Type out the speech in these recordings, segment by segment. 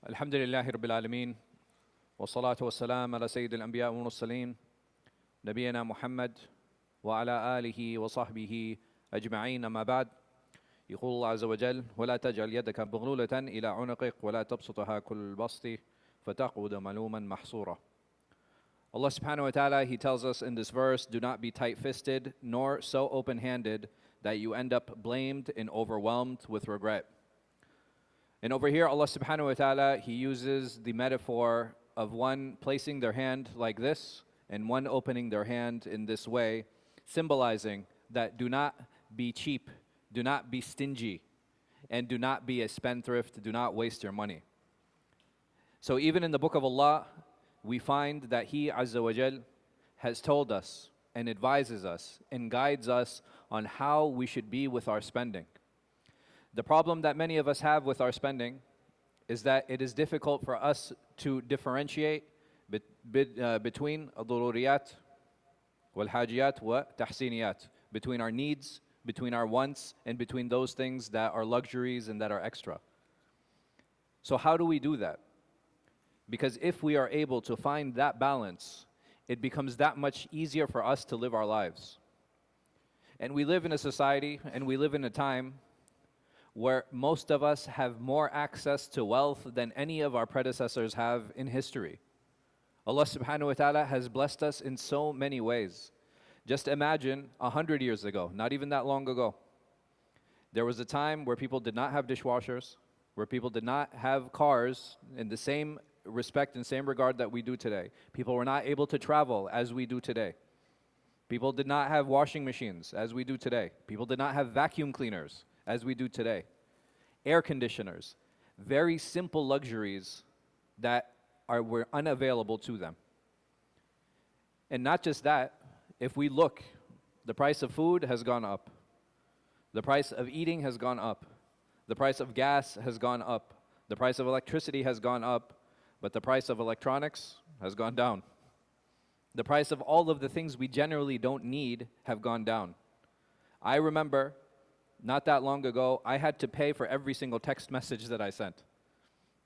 الحمد لله رب العالمين والصلاة والسلام على سيد الأنبياء والمرسلين نبينا محمد وعلى آله وصحبه أجمعين أما بعد يقول الله عز وجل ولا تجعل يدك مغلولة إلى عنقك ولا تبسطها كل البسط فتقعد ملوما محصورا. Allah subhanahu wa ta'ala, He tells us in this verse, do not be tight-fisted nor so open-handed that you end up blamed and overwhelmed with regret. And over here, Allah subhanahu wa ta'ala, He uses the metaphor of one placing their hand like this and one opening their hand in this way, symbolizing that do not be cheap, do not be stingy, and do not be a spendthrift, do not waste your money. So even in the book of Allah, we find that He Azza wa Jal has told us and advises us and guides us on how we should be with our spending. The problem that many of us have with our spending is that it is difficult for us to differentiate between al-dururiyat wal-hajiyat wa tahsiniyat, between our needs, between our wants, and between those things that are luxuries and that are extra. So how do we do that? Because if we are able to find that balance, it becomes that much easier for us to live our lives. And we live in a society and we live in a time where most of us have more access to wealth than any of our predecessors have in history. Allah subhanahu wa ta'ala has blessed us in so many ways. Just imagine 100 years ago, not even that long ago, there was a time where people did not have dishwashers, where people did not have cars in the same respect and same regard that we do today. People were not able to travel as we do today. People did not have washing machines as we do today. People did not have vacuum cleaners as we do today. Air conditioners, very simple luxuries that were unavailable to them. And not just that, if we look, the price of food has gone up. The price of eating has gone up. The price of gas has gone up. The price of electricity has gone up, but the price of electronics has gone down. The price of all of the things we generally don't need have gone down. I remember not that long ago, I had to pay for every single text message that I sent.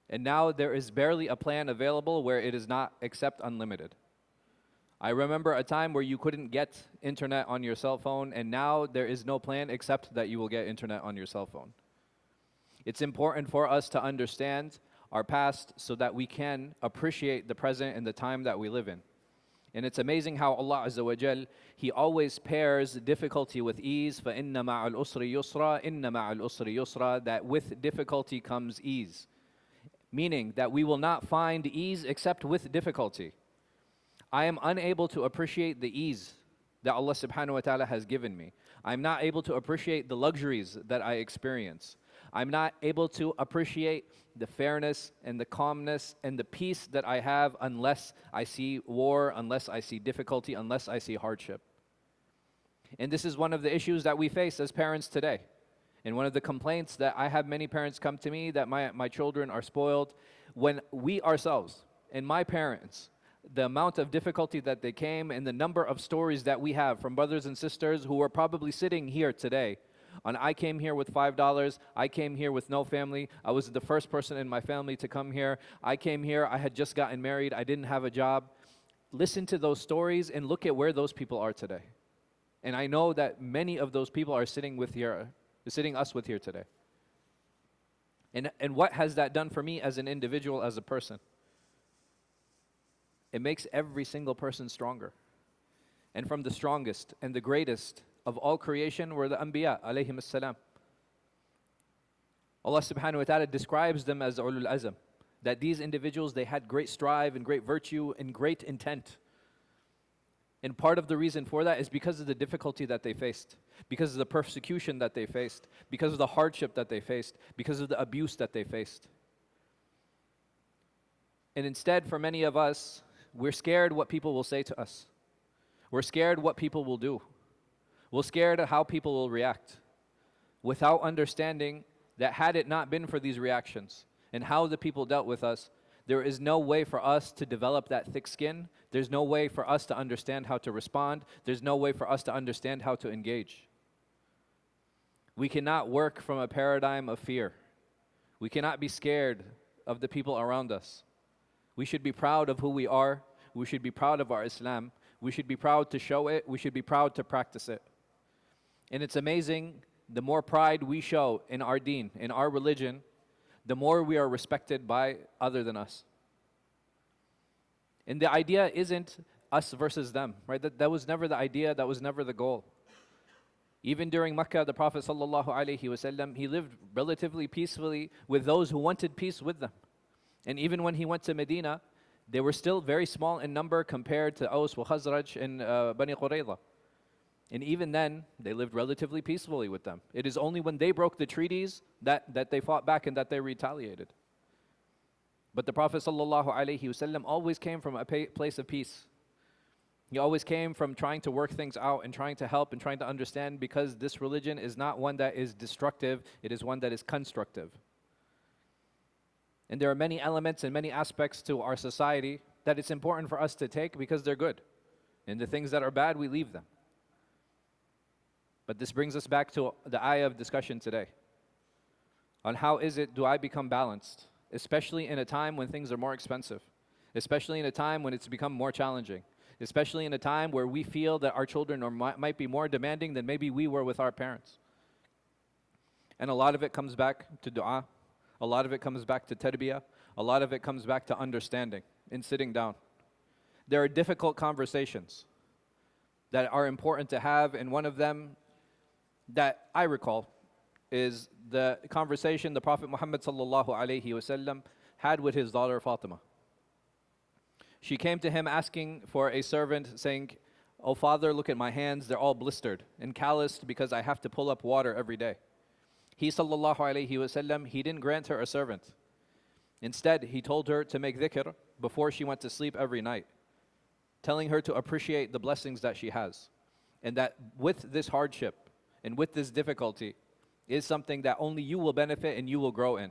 And now there is barely a plan available where it is not except unlimited. I remember a time where you couldn't get internet on your cell phone, and now there is no plan except that you will get internet on your cell phone. It's important for us to understand our past so that we can appreciate the present and the time that we live in. And it's amazing how Allah Azza wa Jal, He always pairs difficulty with ease. فَإِنَّ مَعَ الْأُسْرِ يُسْرًا إِنَّ مَعَ الْأُسْرِ يُسْرًا, that with difficulty comes ease. Meaning that we will not find ease except with difficulty. I am unable to appreciate the ease that Allah subhanahu wa ta'ala has given me. I'm not able to appreciate the luxuries that I experience. I'm not able to appreciate the fairness and the calmness and the peace that I have unless I see war, unless I see difficulty, unless I see hardship. And this is one of the issues that we face as parents today. And one of the complaints that I have many parents come to me that my children are spoiled. When we ourselves and my parents, the amount of difficulty that they came and the number of stories that we have from brothers and sisters who are probably sitting here today, and I came here with $5, I came here with no family, I was the first person in my family to come here, I came here, I had just gotten married, I didn't have a job. Listen to those stories and look at where those people are today. And I know that many of those people are sitting us with here today. And what has that done for me as an individual, as a person? It makes every single person stronger. And from the strongest and the greatest of all creation were the Anbiya alayhim as-salam. Allah subhanahu wa ta'ala describes them as ulul azm, that these individuals, they had great strive and great virtue and great intent. And part of the reason for that is because of the difficulty that they faced, because of the persecution that they faced, because of the hardship that they faced, because of the abuse that they faced. And instead, for many of us, we're scared what people will say to us. We're scared what people will do. We're scared of how people will react, without understanding that had it not been for these reactions and how the people dealt with us, there is no way for us to develop that thick skin. There's no way for us to understand how to respond. There's no way for us to understand how to engage. We cannot work from a paradigm of fear. We cannot be scared of the people around us. We should be proud of who we are. We should be proud of our Islam. We should be proud to show it. We should be proud to practice it. And it's amazing, the more pride we show in our deen, in our religion, the more we are respected by other than us. And the idea isn't us versus them, right? That was never the idea, that was never the goal. Even during Makkah, the Prophet ﷺ, he lived relatively peacefully with those who wanted peace with them. And even when he went to Medina, they were still very small in number compared to Aus wa Khazraj and Bani Qurayza. And even then, they lived relatively peacefully with them. It is only when they broke the treaties that they fought back and that they retaliated. But the Prophet ﷺ always came from a place of peace. He always came from trying to work things out and trying to help and trying to understand, because this religion is not one that is destructive, it is one that is constructive. And there are many elements and many aspects to our society that it's important for us to take because they're good. And the things that are bad, we leave them. But this brings us back to the ayah of discussion today on how do I become balanced, especially in a time when things are more expensive, especially in a time when it's become more challenging, especially in a time where we feel that our children might be more demanding than maybe we were with our parents. And a lot of it comes back to dua. A lot of it comes back to tarbiyah. A lot of it comes back to understanding and sitting down. There are difficult conversations that are important to have, and one of them that I recall is the conversation the Prophet Muhammad ﷺ had with his daughter Fatima. She came to him asking for a servant, saying, "Oh father, look at my hands, they're all blistered and calloused because I have to pull up water every day." He ﷺ, he didn't grant her a servant. Instead, he told her to make dhikr before she went to sleep every night, telling her to appreciate the blessings that she has, and that with this hardship and with this difficulty is something that only you will benefit and you will grow in.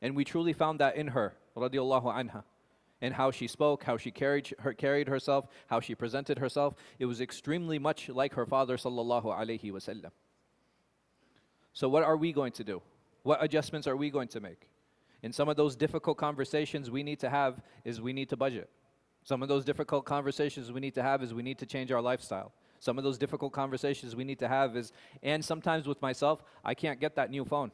And we truly found that in her, radiallahu anha, and how she spoke, how she carried herself, how she presented herself. It was extremely much like her father sallallahu alaihi wasallam. So what are we going to do? What adjustments are we going to make? In some of those difficult conversations we need to have is we need to budget. Some of those difficult conversations we need to have is we need to change our lifestyle. Some of those difficult conversations we need to have is, and sometimes with myself, I can't get that new phone.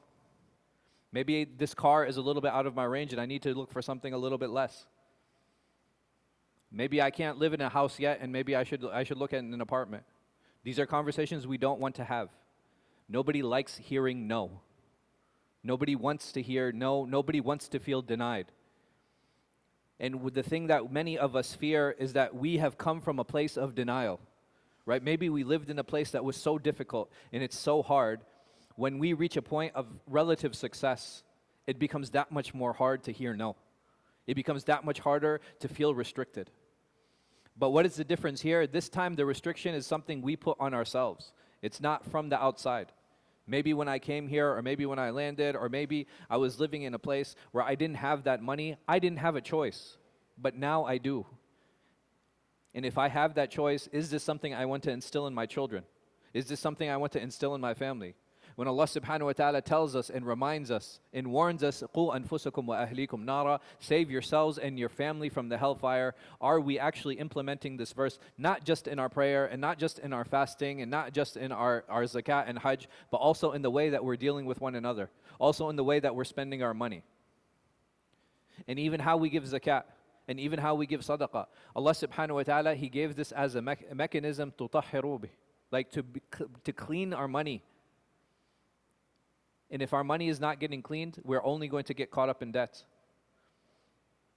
Maybe this car is a little bit out of my range and I need to look for something a little bit less. Maybe I can't live in a house yet and maybe I should look at an apartment. These are conversations we don't want to have. Nobody likes hearing no. Nobody wants to hear no. Nobody wants to feel denied. And the thing that many of us fear is that we have come from a place of denial, right? Maybe we lived in a place that was so difficult and it's so hard. When we reach a point of relative success, it becomes that much more hard to hear no. It becomes that much harder to feel restricted. But what is the difference here? This time the restriction is something we put on ourselves. It's not from the outside. Maybe when I came here, or maybe when I landed, or maybe I was living in a place where I didn't have that money. I didn't have a choice, but now I do. And if I have that choice, is this something I want to instill in my children? Is this something I want to instill in my family? When Allah subhanahu wa ta'ala tells us and reminds us and warns us, قُوا أَنفُسَكُمْ وَأَهْلِيكُمْ نَارًا, save yourselves and your family from the hellfire, are we actually implementing this verse, not just in our prayer and not just in our fasting and not just in our zakat and hajj, but also in the way that we're dealing with one another, also in the way that we're spending our money, and even how we give zakat, and even how we give sadaqah. Allah subhanahu wa ta'ala, He gave this as a mechanism to tahhiru bih, like to clean our money. And if our money is not getting cleaned, we're only going to get caught up in debt.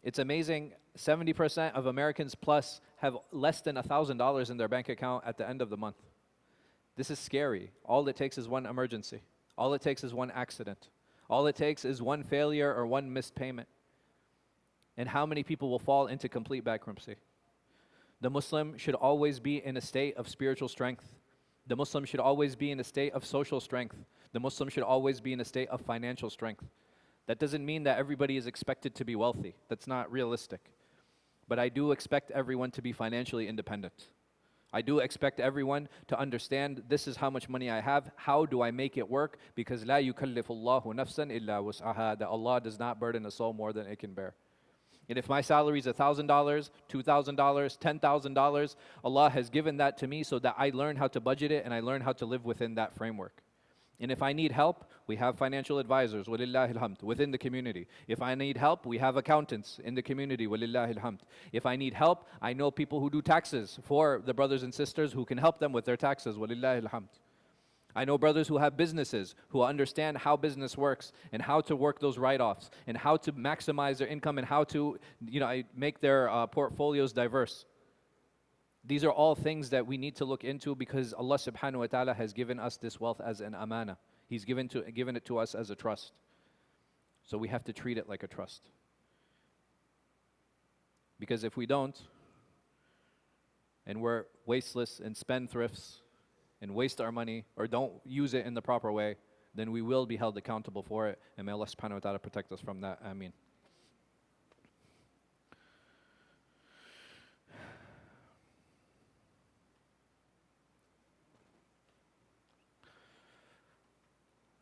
It's amazing, 70% of Americans plus have less than $1,000 in their bank account at the end of the month. This is scary. All it takes is one emergency. All it takes is one accident. All it takes is one failure or one missed payment. And how many people will fall into complete bankruptcy? The Muslim should always be in a state of spiritual strength. The Muslim should always be in a state of social strength. The Muslim should always be in a state of financial strength. That doesn't mean that everybody is expected to be wealthy. That's not realistic. But I do expect everyone to be financially independent. I do expect everyone to understand this is how much money I have. How do I make it work? Because لا يكلف الله نفسا إلا وسعها, that Allah does not burden a soul more than it can bear. And if my salary is $1,000, $2,000, $10,000, Allah has given that to me so that I learn how to budget it and I learn how to live within that framework. And if I need help, we have financial advisors, walillahi alhamd, within the community. If I need help, we have accountants in the community, walillahi alhamd. If I need help, I know people who do taxes for the brothers and sisters who can help them with their taxes, walillahi alhamd. I know brothers who have businesses who understand how business works and how to work those write-offs and how to maximize their income and how to, make their portfolios diverse. These are all things that we need to look into because Allah subhanahu wa ta'ala has given us this wealth as an amana. He's given it to us as a trust. So we have to treat it like a trust. Because if we don't, and we're wasteless and spendthrifts and waste our money or don't use it in the proper way, then we will be held accountable for it. And may Allah subhanahu wa ta'ala protect us from that. Ameen.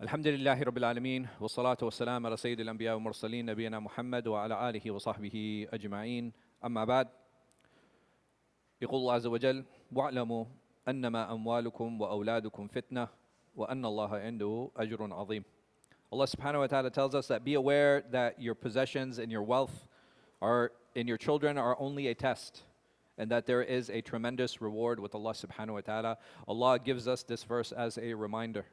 الحمد لله رب العالمين والصلاة والسلام على سيد الأنبياء والمرسلين نبينا محمد وعلى آله وصحبه أجمعين أما بعد يقول الله عز وجل واعلموا أنما أموالكم وأولادكم فتنة وأن الله عنده أجر عظيم. Allah subhanahu wa ta'ala tells us that be aware that your possessions and your wealth and your children are only a test and that there is a tremendous reward with Allah subhanahu wa ta'ala. Allah gives us this verse as a reminder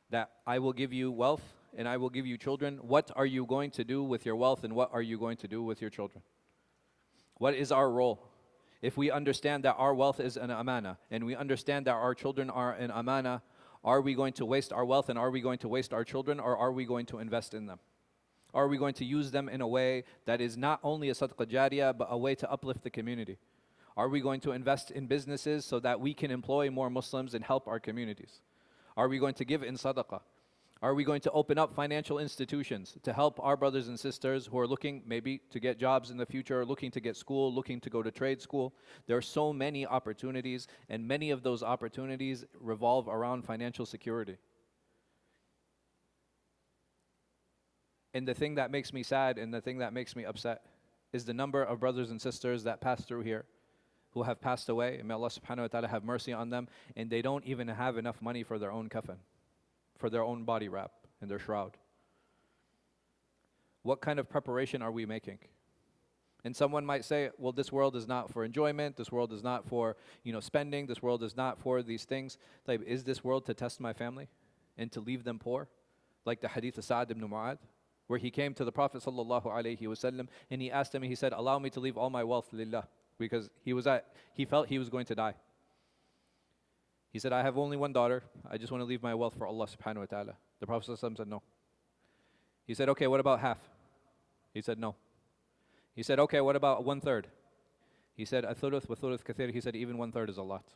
that I will give you wealth and I will give you children. What are you going to do with your wealth and what are you going to do with your children? What is our role? If we understand that our wealth is an amana and we understand that our children are an amana, are we going to waste our wealth and are we going to waste our children or are we going to invest in them? Are we going to use them in a way that is not only a sadaqah jariyah but a way to uplift the community? Are we going to invest in businesses so that we can employ more Muslims and help our communities? Are we going to give in sadaqah? Are we going to open up financial institutions to help our brothers and sisters who are looking maybe to get jobs in the future, looking to get school, looking to go to trade school? There are so many opportunities, and many of those opportunities revolve around financial security. And the thing that makes me sad and the thing that makes me upset is the number of brothers and sisters that pass through here who have passed away, and may Allah subhanahu wa ta'ala have mercy on them, and they don't even have enough money for their own kafan, for their own body wrap and their shroud. What kind of preparation are we making? And someone might say, well, this world is not for enjoyment, this world is not for spending, this world is not for these things. Like, is this world to test my family and to leave them poor? Like the hadith of Sa'ad ibn Mu'adh, where he came to the Prophet sallallahu alaihi wasallam and he asked him, he said, allow me to leave all my wealth lillah. Because he felt he was going to die. He said, I have only one daughter. I just want to leave my wealth for Allah subhanahu wa ta'ala. The Prophet ﷺ said no. He said, okay, what about half? He said no. He said, okay, what about 1/3? He said, athuluth wa thuluth kathir. He said, even 1/3 is a lot.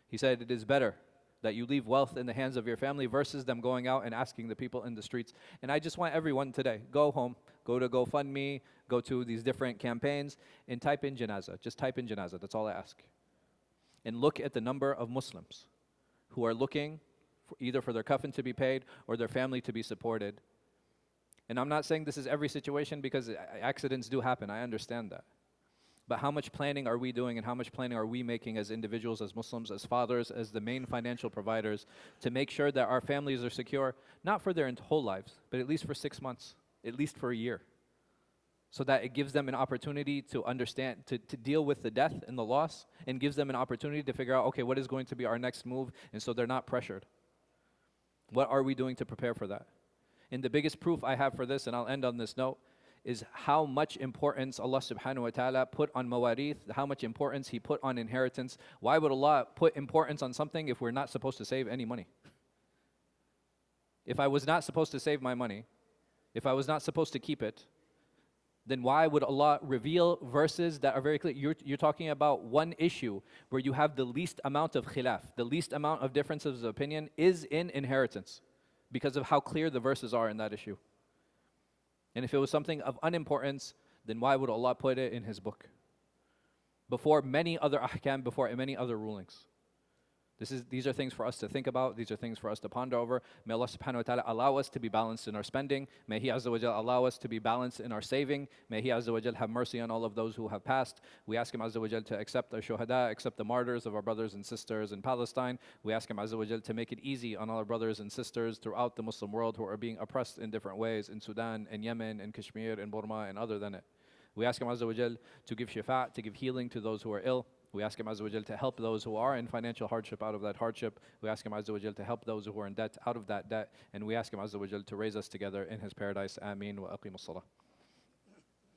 He said, it is better that you leave wealth in the hands of your family versus them going out and asking the people in the streets. And I just want everyone today, go home, go to GoFundMe, go to these different campaigns, and type in janazah. Just type in janazah, that's all I ask. And look at the number of Muslims who are looking either for their kafan to be paid or their family to be supported. And I'm not saying this is every situation because accidents do happen, I understand that. But how much planning are we doing and how much planning are we making as individuals, as Muslims, as fathers, as the main financial providers to make sure that our families are secure, not for their whole lives, but at least for 6 months, at least for a year, so that it gives them an opportunity to understand, to deal with the death and the loss, and gives them an opportunity to figure out, okay, what is going to be our next move, and so they're not pressured. What are we doing to prepare for that? And the biggest proof I have for this, and I'll end on this note, is how much importance Allah subhanahu wa ta'ala put on mawarith, how much importance He put on inheritance. Why would Allah put importance on something if we're not supposed to save any money? If I was not supposed to save my money, if I was not supposed to keep it, then why would Allah reveal verses that are very clear? You're talking about one issue where you have the least amount of khilaf, the least amount of differences of opinion is in inheritance because of how clear the verses are in that issue. And if it was something of unimportance, then why would Allah put it in His book? before many other ahkam, before many other rulings. These are things for us to think about. These are things for us to ponder over. May Allah subhanahu wa ta'ala allow us to be balanced in our spending. May He Azza wa Jal allow us to be balanced in our saving. May He Azza wa Jal have mercy on all of those who have passed. We ask Him Azza wa Jal to accept our shuhada, accept the martyrs of our brothers and sisters in Palestine. We ask Him Azza wa Jal to make it easy on all our brothers and sisters throughout the Muslim world who are being oppressed in different ways in Sudan, in Yemen, in Kashmir, in Burma, and other than it. We ask Him Azza wa Jal to give shifa, to give healing to those who are ill. We ask Him Azza wa Jal to help those who are in financial hardship out of that hardship. We ask Him Azza wa Jal to help those who are in debt out of that debt. And we ask Him Azza wa Jal to raise us together in His paradise. Ameen wa aqimus salah.